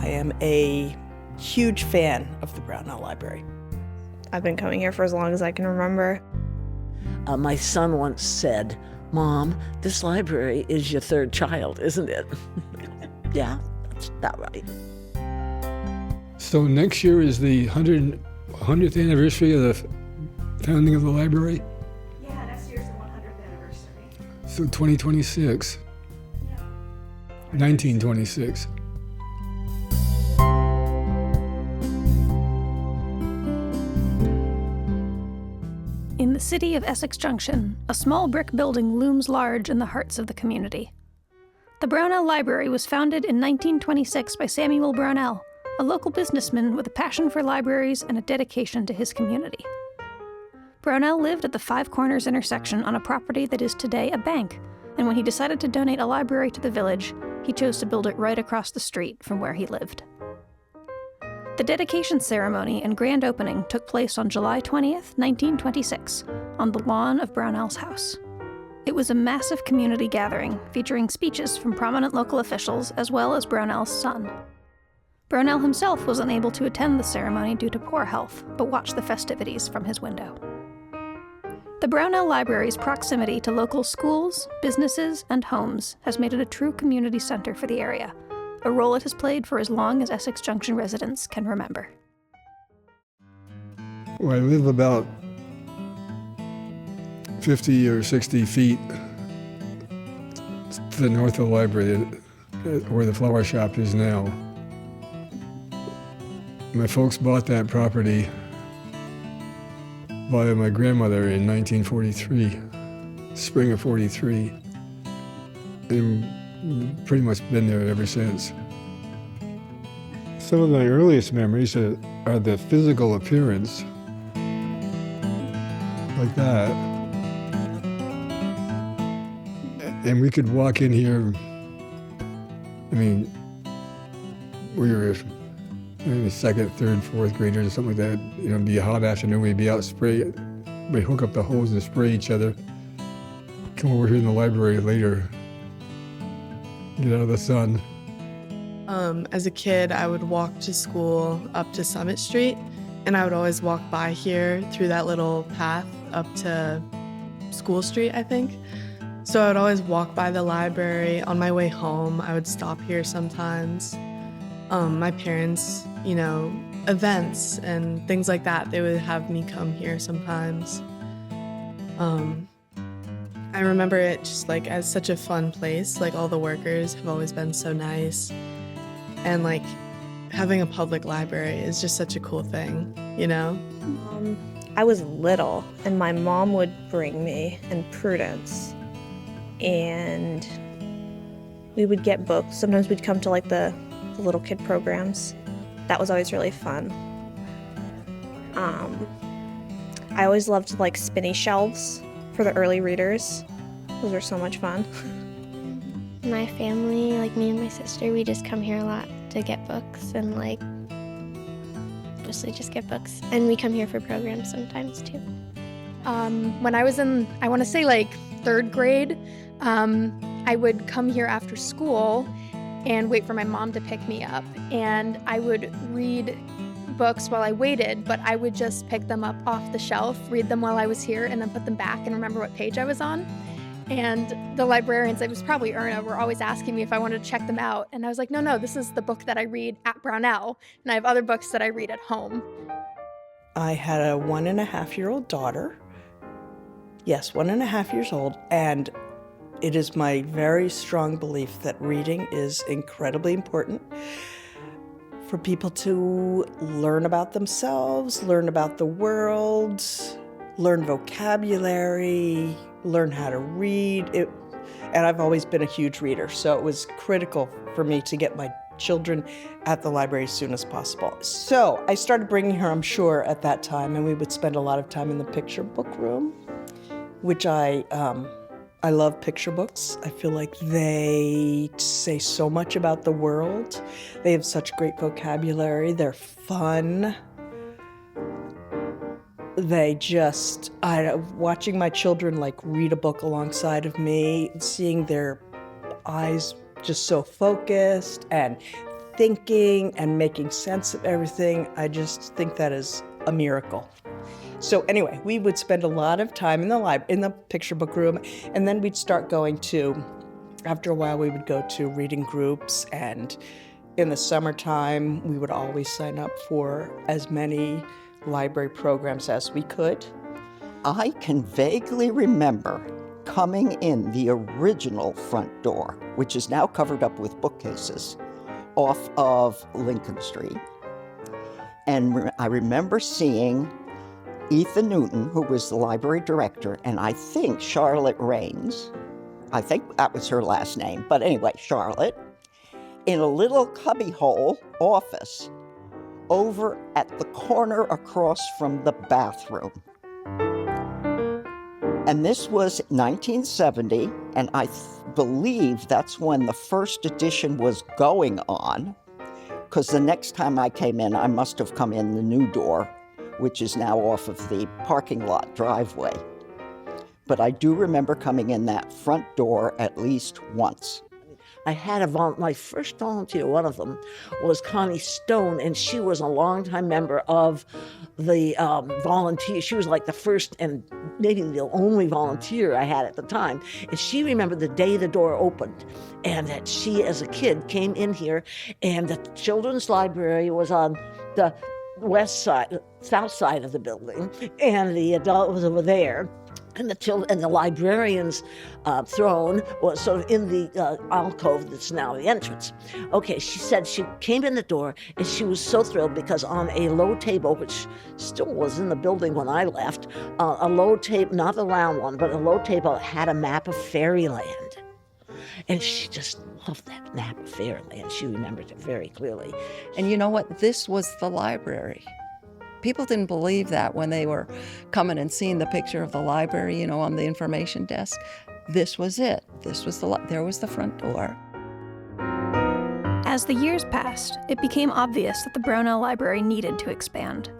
I am a huge fan of the Brownell Library. I've been coming here for as long as I can remember. My son once said, "Mom, this library is your third child, isn't it?" Yeah, that's about right. So next year is the 100th anniversary of the founding of the library? Yeah, next year's the 100th anniversary. So 2026. Yeah. 1926. In the city of Essex Junction, a small brick building looms large in the hearts of the community. The Brownell Library was founded in 1926 by Samuel Brownell, a local businessman with a passion for libraries and a dedication to his community. Brownell lived at the Five Corners intersection on a property that is today a bank, and when he decided to donate a library to the village, he chose to build it right across the street from where he lived. The dedication ceremony and grand opening took place on July 20th, 1926, on the lawn of Brownell's house. It was a massive community gathering featuring speeches from prominent local officials as well as Brownell's son. Brownell himself was unable to attend the ceremony due to poor health, but watched the festivities from his window. The Brownell Library's proximity to local schools, businesses, and homes has made it a true community center for the area, a role it has played for as long as Essex Junction residents can remember. Well, I live about 50 or 60 feet to the north of the library, where the flower shop is now. My folks bought that property by my grandmother in 1943, spring of 43, and pretty much been there ever since. Some of my earliest memories are the physical appearance, like that. And we could walk in here, I mean, we were maybe second, third, fourth graders or something like that. You know, it'd be a hot afternoon, we'd be out spray, we'd hook up the hose and spray each other. Come over here in the library later, get out of the sun. As a kid, I would walk to school up to Summit Street, and I would always walk by here through that little path up to School Street, I think. So I would always walk by the library. On my way home, I would stop here sometimes. My parents, you know, events and things like that, they would have me come here sometimes. I remember it just like as such a fun place. Like all the workers have always been so nice. And like having a public library is just such a cool thing, you know? I was little, and my mom would bring me and Prudence, and we would get books. Sometimes we'd come to like the little kid programs. That was always really fun. I always loved like spinny shelves for the early readers. Those were so much fun. My family, like me and my sister, we just come here a lot to get books and like mostly just get books. And we come here for programs sometimes too. When I was in, I want to say like third grade, I would come here after school and wait for my mom to pick me up. And I would read books while I waited, but I would just pick them up off the shelf, read them while I was here, and then put them back and remember what page I was on. And the librarians, it was probably Erna, were always asking me if I wanted to check them out. And I was like, no, this is the book that I read at Brownell. And I have other books that I read at home. I had a 1.5-year-old daughter. Yes, 1.5 years old. And it is my very strong belief that reading is incredibly important for people to learn about themselves, learn about the world, learn vocabulary, learn how to read. And I've always been a huge reader, so it was critical for me to get my children at the library as soon as possible. So I started bringing her, I'm sure, at that time, and we would spend a lot of time in the picture book room, which I love picture books. I feel like they say so much about the world. They have such great vocabulary. They're fun. They just, watching my children like read a book alongside of me, seeing their eyes just so focused and thinking and making sense of everything. I just think that is a miracle. So anyway, we would spend a lot of time in the picture book room, and then we'd start going to, after a while, we would go to reading groups, and in the summertime, we would always sign up for as many library programs as we could. I can vaguely remember coming in the original front door, which is now covered up with bookcases, off of Lincoln Street. And I remember seeing Ethan Newton, who was the library director, and I think Charlotte Raines, I think that was her last name, but anyway, Charlotte, in a little cubbyhole office over at the corner across from the bathroom. And this was 1970, and I believe that's when the first edition was going on, because the next time I came in, I must have come in the new door, which is now off of the parking lot driveway. But I do remember coming in that front door at least once. I had my first volunteer, one of them, was Connie Stone, and she was a longtime member of the volunteer. She was like the first and maybe the only volunteer I had at the time. And she remembered the day the door opened, and that she, as a kid, came in here, and the children's library was on the south side of the building, and the adult was over there. And the librarian's throne was sort of in the alcove that's now the entrance. Okay, she said she came in the door and she was so thrilled because on a low table, which still was in the building when I left, a low table, not the round one, but a low table had a map of Fairyland. And she just loved that map of Fairyland. She remembered it very clearly. And you know what? This was the library. People didn't believe that when they were coming and seeing the picture of the library, on the information desk. This was it. There was the front door. As the years passed, it became obvious that the Brownell Library needed to expand.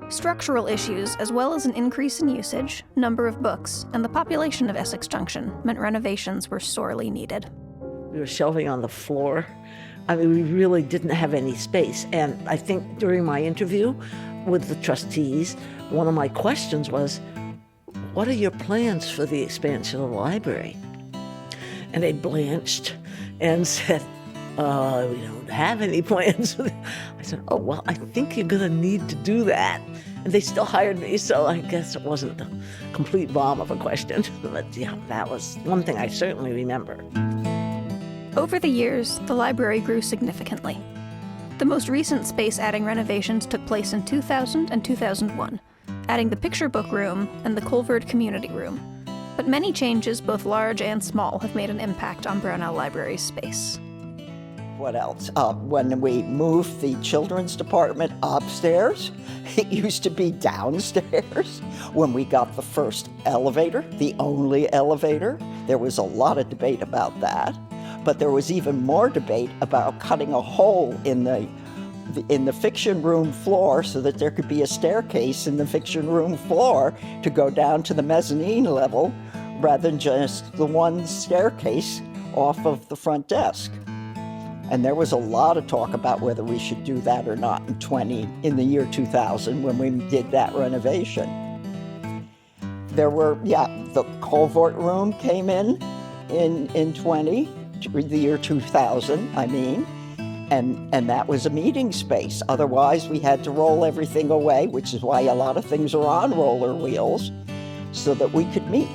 Structural issues, as well as an increase in usage, number of books, and the population of Essex Junction meant renovations were sorely needed. We were shelving on the floor. I mean, we really didn't have any space. And I think during my interview with the trustees, one of my questions was, what are your plans for the expansion of the library? And they blanched and said, we don't have any plans. I said, oh, well, I think you're going to need to do that. And they still hired me, so I guess it wasn't a complete bomb of a question. But yeah, that was one thing I certainly remember. Over the years, the library grew significantly. The most recent space-adding renovations took place in 2000 and 2001, adding the picture book room and the Colvard Community Room. But many changes, both large and small, have made an impact on Brownell Library's space. What else? When we moved the children's department upstairs, it used to be downstairs. When we got the first elevator, the only elevator, there was a lot of debate about that. But there was even more debate about cutting a hole in the fiction room floor so that there could be a staircase in the fiction room floor to go down to the mezzanine level rather than just the one staircase off of the front desk. And there was a lot of talk about whether we should do that or not in the year 2000 when we did that renovation. There were, the Colvard room came in the year 2000, and that was a meeting space. Otherwise, we had to roll everything away, which is why a lot of things are on roller wheels, so that we could meet.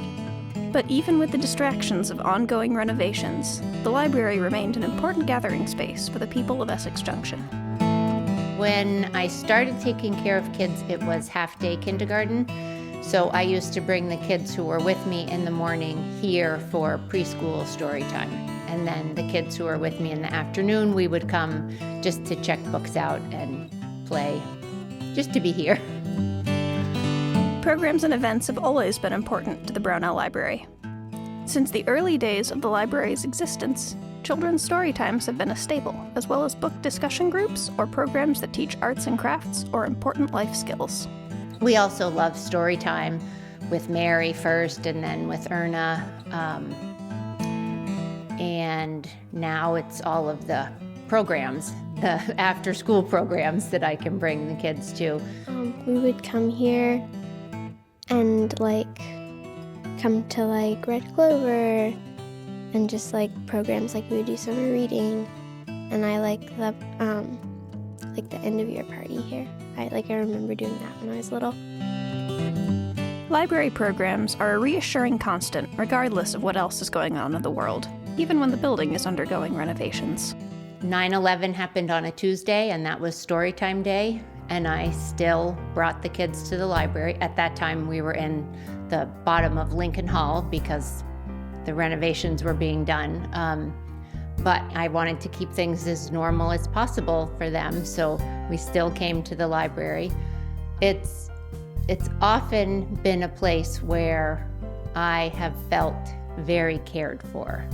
But even with the distractions of ongoing renovations, the library remained an important gathering space for the people of Essex Junction. When I started taking care of kids, it was half-day kindergarten. So I used to bring the kids who were with me in the morning here for preschool story time. And then the kids who were with me in the afternoon, we would come just to check books out and play, just to be here. Programs and events have always been important to the Brownell Library. Since the early days of the library's existence, children's story times have been a staple, as well as book discussion groups or programs that teach arts and crafts or important life skills. We also love story time with Mary first and then with Erna. And now it's all of the programs the after-school programs that I can bring the kids to. We would come here and come to Red Clover and just programs we would do summer reading. And I like the end of year party here. I remember doing that when I was little. Library programs are a reassuring constant regardless of what else is going on in the world, even when the building is undergoing renovations. 9/11 happened on a Tuesday, and that was Storytime Day, and I still brought the kids to the library. At that time, we were in the bottom of Lincoln Hall because the renovations were being done. But I wanted to keep things as normal as possible for them, so we still came to the library. It's often been a place where I have felt very cared for.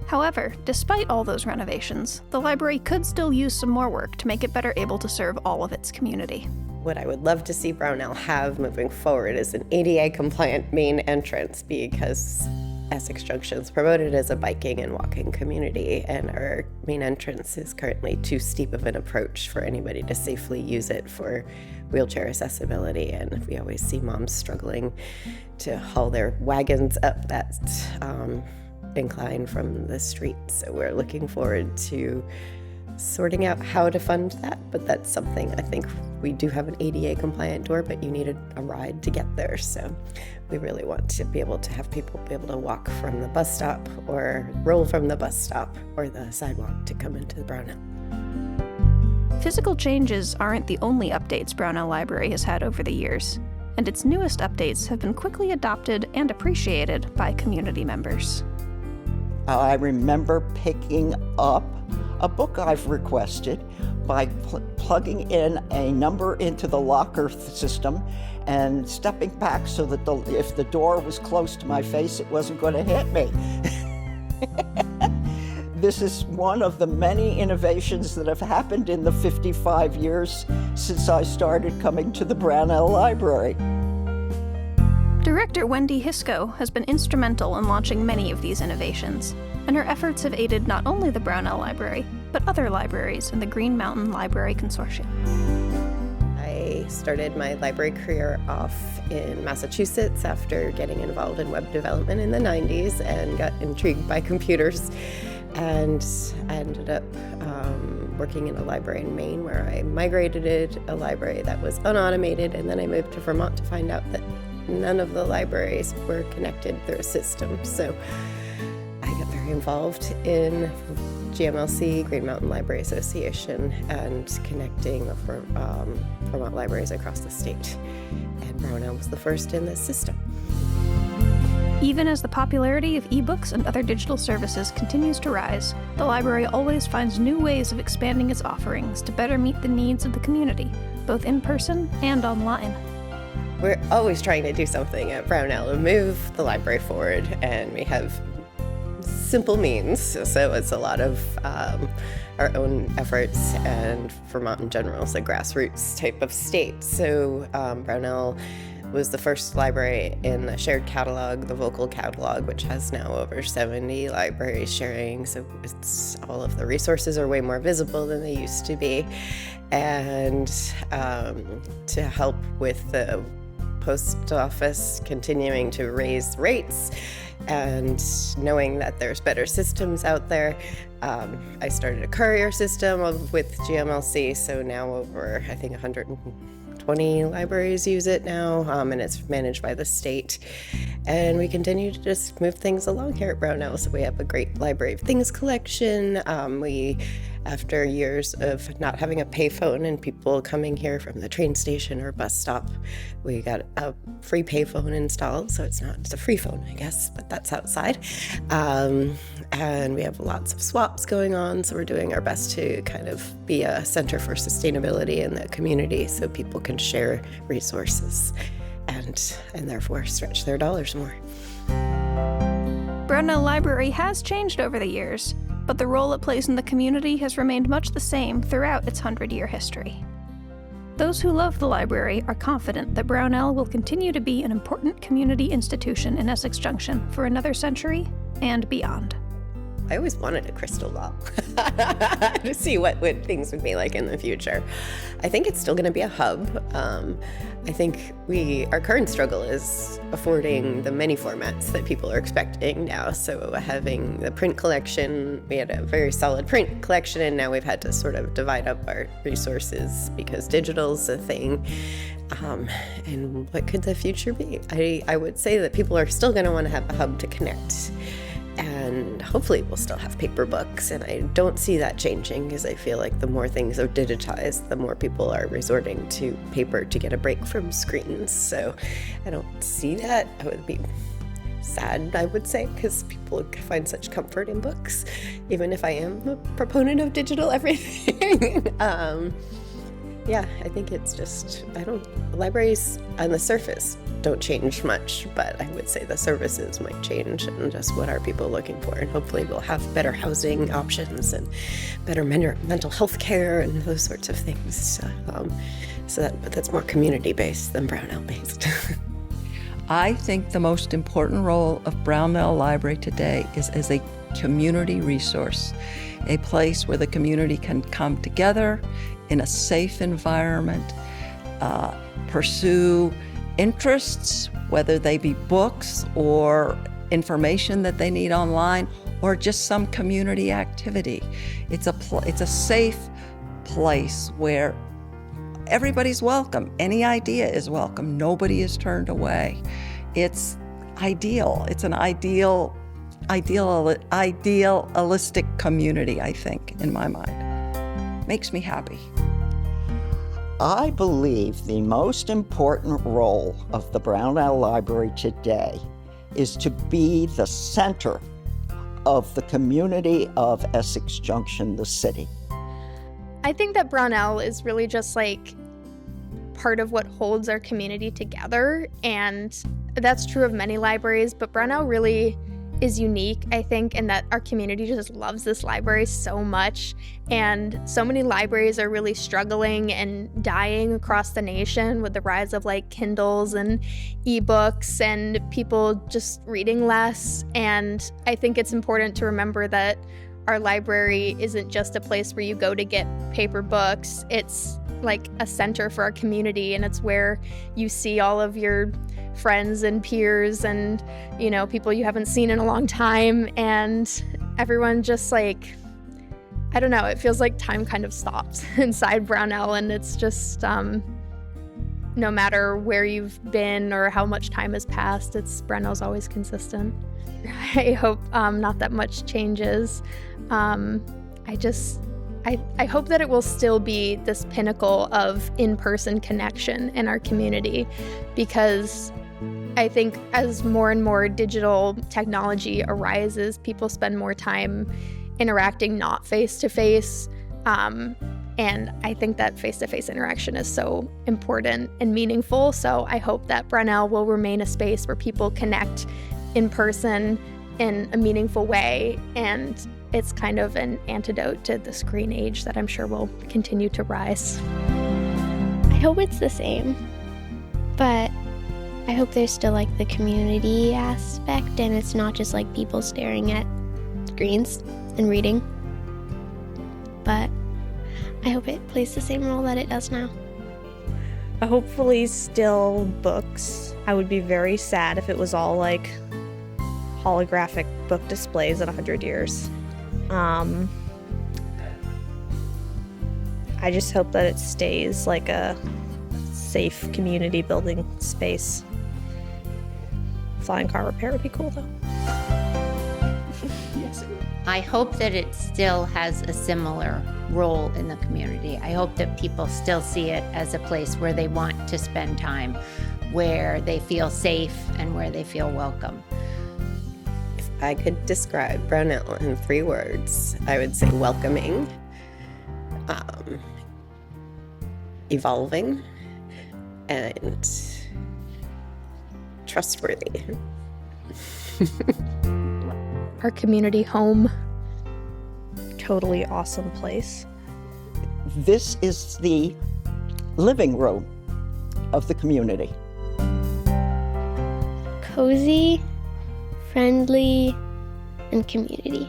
However, despite all those renovations, the library could still use some more work to make it better able to serve all of its community. What I would love to see Brownell have moving forward is an ADA-compliant main entrance, because Essex Junction is promoted as a biking and walking community, and our main entrance is currently too steep of an approach for anybody to safely use it for wheelchair accessibility, and we always see moms struggling to haul their wagons up that incline from the street. So we're looking forward to sorting out how to fund that, but that's something I think we do have an ADA compliant door, but you need a ride to get there. So we really want to be able to have people be able to walk from the bus stop or roll from the bus stop or the sidewalk to come into the Brownell. Physical changes aren't the only updates Brownell Library has had over the years, and its newest updates have been quickly adopted and appreciated by community members. I remember picking up a book I've requested by plugging in a number into the locker system and stepping back so that if the door was close to my face, it wasn't going to hit me. This is one of the many innovations that have happened in the 55 years since I started coming to the Brownell Library. Director Wendy Hisco has been instrumental in launching many of these innovations, and her efforts have aided not only the Brownell Library, but other libraries in the Green Mountain Library Consortium. I started my library career off in Massachusetts after getting involved in web development in the 90s and got intrigued by computers, and I ended up working in a library in Maine where I migrated a library that was unautomated, and then I moved to Vermont to find out that none of the libraries were connected through a system. So I got very involved in GMLC, Green Mountain Library Association, and connecting the Vermont libraries across the state. And Brownell was the first in this system. Even as the popularity of ebooks and other digital services continues to rise, the library always finds new ways of expanding its offerings to better meet the needs of the community, both in person and online. We're always trying to do something at Brownell to move the library forward, and we have simple means, so it's a lot of our own efforts, and Vermont in general is a grassroots type of state. So Brownell was the first library in the shared catalog, the vocal catalog, which has now over 70 libraries sharing. So it's all of the resources are way more visible than they used to be. And to help with the post office continuing to raise rates and knowing that there's better systems out there, I started a courier system with GMLC. So now over, I think, 120 libraries use it now, and it's managed by the state. And we continue to just move things along here at Brownell. So we have a great Library of Things collection. After years of not having a payphone and people coming here from the train station or bus stop, we got a free payphone installed. So it's a free phone, I guess, but that's outside. And we have lots of swaps going on. So we're doing our best to kind of be a center for sustainability in the community so people can share resources and therefore stretch their dollars more. Brownell Library has changed over the years, but the role it plays in the community has remained much the same throughout its 100-year history. Those who love the library are confident that Brownell will continue to be an important community institution in Essex Junction for another century and beyond. I always wanted a crystal ball to see what things would be like in the future. I think it's still going to be a hub. I think our current struggle is affording the many formats that people are expecting now. So having the print collection, we had a very solid print collection, and now we've had to sort of divide up our resources because digital's a thing. And what could the future be? I would say that people are still going to want to have a hub to connect. And hopefully we'll still have paper books, and I don't see that changing because I feel like the more things are digitized, the more people are resorting to paper to get a break from screens. So I don't see that. I would be sad, I would say, because people find such comfort in books, even if I am a proponent of digital everything. Yeah, I think it's just, libraries on the surface don't change much, but I would say the services might change and just what are people looking for. And hopefully we'll have better housing options and better mental health care and those sorts of things. But that's more community-based than Brownell-based. I think the most important role of Brownell Library today is as a community resource, a place where the community can come together in a safe environment, pursue interests, whether they be books or information that they need online, or just some community activity. It's a safe place where everybody's welcome. Any idea is welcome. Nobody is turned away. It's ideal. It's an idealistic community, I think, in my mind. Makes me happy. I believe the most important role of the Brownell Library today is to be the center of the community of Essex Junction, the city. I think that Brownell is really just like part of what holds our community together, and that's true of many libraries, but Brownell really is unique, I think, in that our community just loves this library so much, and so many libraries are really struggling and dying across the nation with the rise of like Kindles and ebooks and people just reading less. And I think it's important to remember that our library isn't just a place where you go to get paper books. It's like a center for our community, and it's where you see all of your friends and peers and, you know, people you haven't seen in a long time, and everyone just like, I don't know, it feels like time kind of stops inside Brownell, and it's just no matter where you've been or how much time has passed, Brownell's always consistent. I hope not that much changes. I hope that it will still be this pinnacle of in-person connection in our community, because I think as more and more digital technology arises, people spend more time interacting not face-to-face, and I think that face-to-face interaction is so important and meaningful. So I hope that Brownell will remain a space where people connect in person in a meaningful way, and it's kind of an antidote to the screen age that I'm sure will continue to rise. I hope it's the same, but I hope there's still like the community aspect, and it's not just like people staring at screens and reading. But I hope it plays the same role that it does now. Hopefully still books. I would be very sad if it was all like holographic book displays in 100 years. I just hope that it stays like a safe community building space. Flying car repair would be cool though. Yes. I hope that it still has a similar role in the community. I hope that people still see it as a place where they want to spend time, where they feel safe and where they feel welcome. If I could describe Brownell in 3 words, I would say welcoming, evolving, and trustworthy. Our community home. Totally awesome place. This is the living room of the community. Cozy, friendly, and community.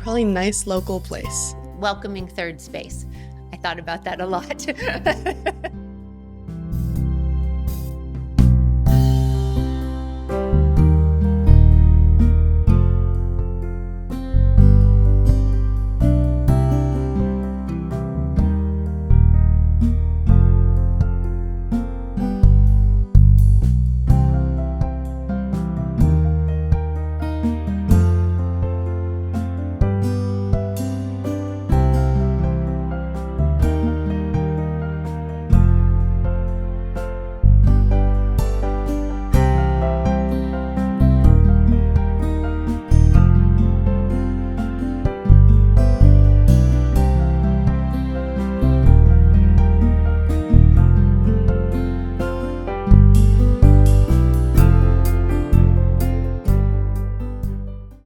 Probably nice local place. Welcoming third space. I thought about that a lot.